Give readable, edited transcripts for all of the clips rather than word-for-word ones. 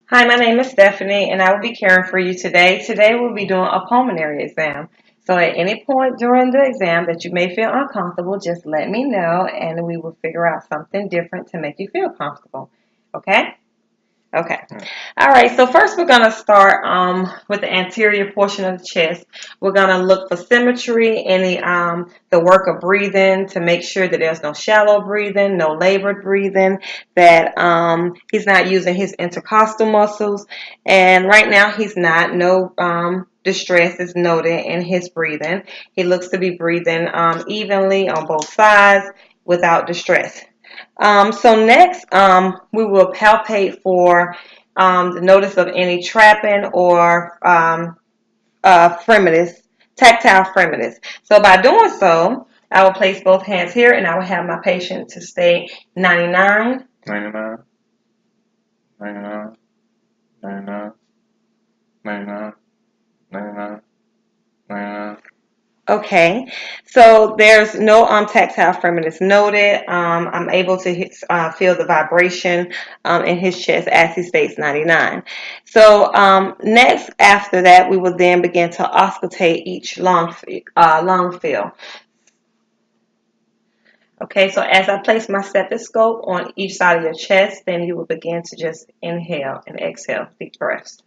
Hi, my name is Stephanie, and I will be caring for you today. Today, we'll be doing a pulmonary exam. So, at any point during the exam that you may feel uncomfortable, just let me know, and we will figure out something different to make you feel comfortable. Okay? Okay. All right. So first, we're gonna start with the anterior portion of the chest. We're gonna look for symmetry in the work of breathing to make sure that there's no shallow breathing, no labored breathing, that he's not using his intercostal muscles, and right now he's not. No distress is noted in his breathing. He looks to be breathing evenly on both sides without distress. So next, we will palpate for the notice of any trapping or fremitus, tactile fremitus. So by doing so, I will place both hands here and I will have my patient to stay 99, 99, 99, 99, 99, 99, 99. Okay, so there's no tactile fremitus noted. I'm able to feel the vibration in his chest as he states 99. So next, after that, we will then begin to auscultate each lung field. Okay, so as I place my stethoscope on each side of your chest, then you will begin to just inhale and exhale deep breaths.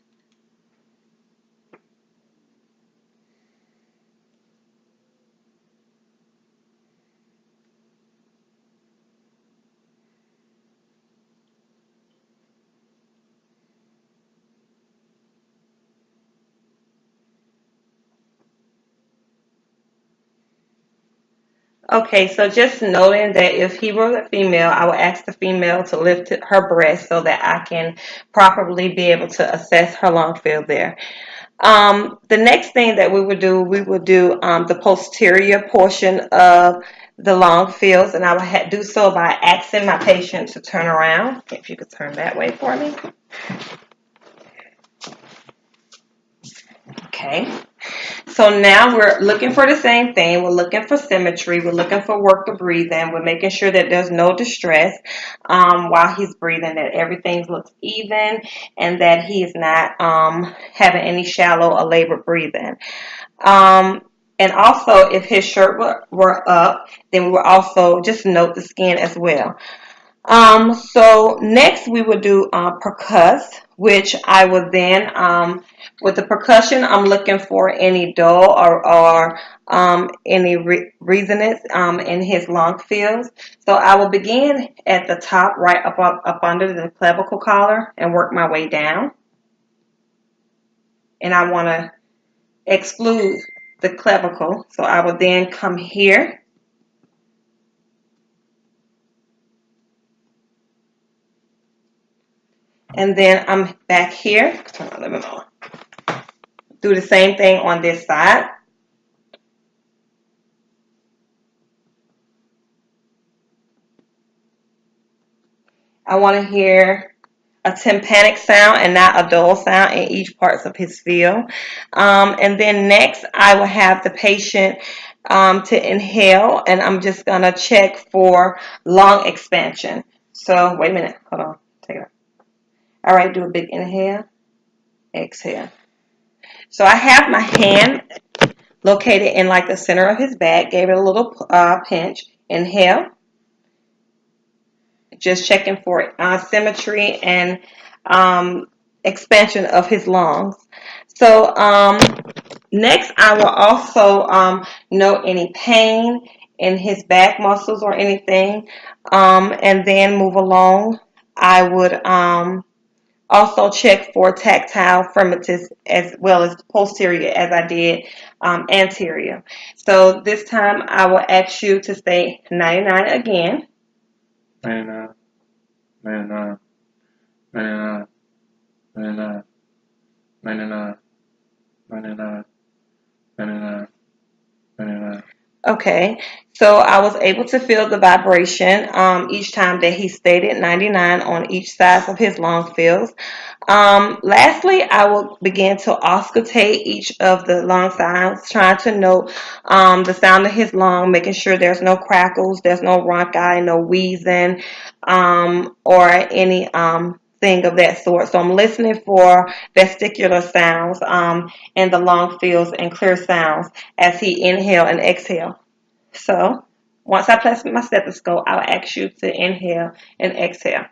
Okay, so just noting that if he were a female, I would ask the female to lift her breast so that I can properly be able to assess her lung field there. The next thing that we would do the posterior portion of the lung fields, and I would do so by asking my patient to turn around. If you could turn that way for me. Okay. So now we're looking for the same thing. We're looking for symmetry. We're looking for work of breathing. We're making sure that there's no distress while he's breathing, that everything looks even, and that he is not having any shallow or labored breathing. And also, if his shirt were up, then we will also just note the skin as well. So next we will do percuss, which I would then, with the percussion, I'm looking for any dull or any resonance in his lung fields. So I will begin at the top, right up under the clavicle collar, and work my way down. And I want to exclude the clavicle, so I will then come here. And then I'm back here. Turn on, let me know. Do the same thing on this side. I want to hear a tympanic sound and not a dull sound in each parts of his field. And then next, I will have the patient to inhale, and I'm just going to check for lung expansion. So, wait a minute. Hold on. Take it out. All right, do a big inhale, exhale. So I have my hand located in like the center of his back, gave it a little pinch. Inhale, just checking for symmetry and expansion of his lungs. So next, I will also note any pain in his back muscles or anything, and then move along. I would also check for tactile fremitus as well as posterior as I did anterior. So this time I will ask you to say 99 again. 99, 99, 99, 99, 99, 99, 99, 99. Okay, so I was able to feel the vibration each time that he stated 99 on each side of his lung fields. Lastly, I will begin to auscultate each of the lung sounds, trying to note the sound of his lung, making sure there's no crackles, there's no rhonchi, no wheezing, or any thing of that sort. So I'm listening for vestibular sounds in the long fields and clear sounds as he inhale and exhale. So once I place my stethoscope, I'll ask you to inhale and exhale.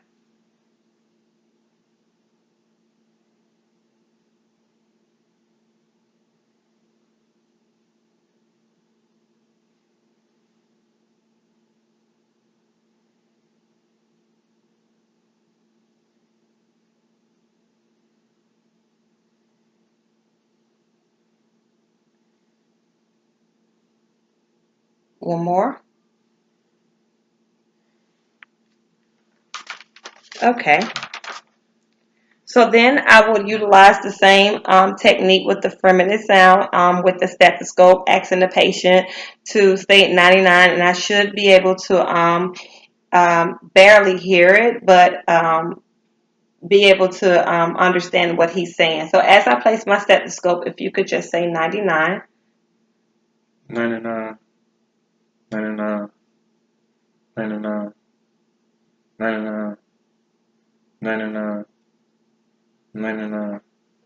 One more. Okay. So then I will utilize the same technique with the freminid sound with the stethoscope, asking the patient to stay at 99, and I should be able to barely hear it, but be able to understand what he's saying. So as I place my stethoscope, if you could just say 99. 99, 99, 99, 99, 99, 99.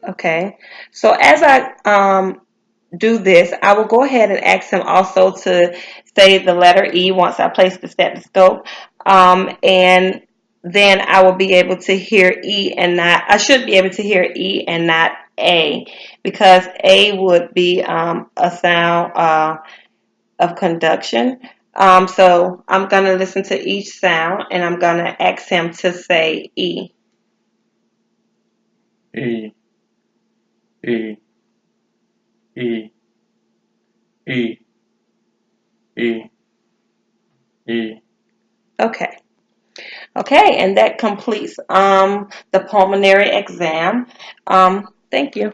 Okay. So as I do this, I will go ahead and ask him also to say the letter E once I place the stethoscope. And then I will be able to hear E and not, I should be able to hear E and not A, because A would be a sound of conduction. So I'm going to listen to each sound and I'm going to ask him to say E. E, E, E, E, E, E. Okay. Okay, and that completes the pulmonary exam. Thank you.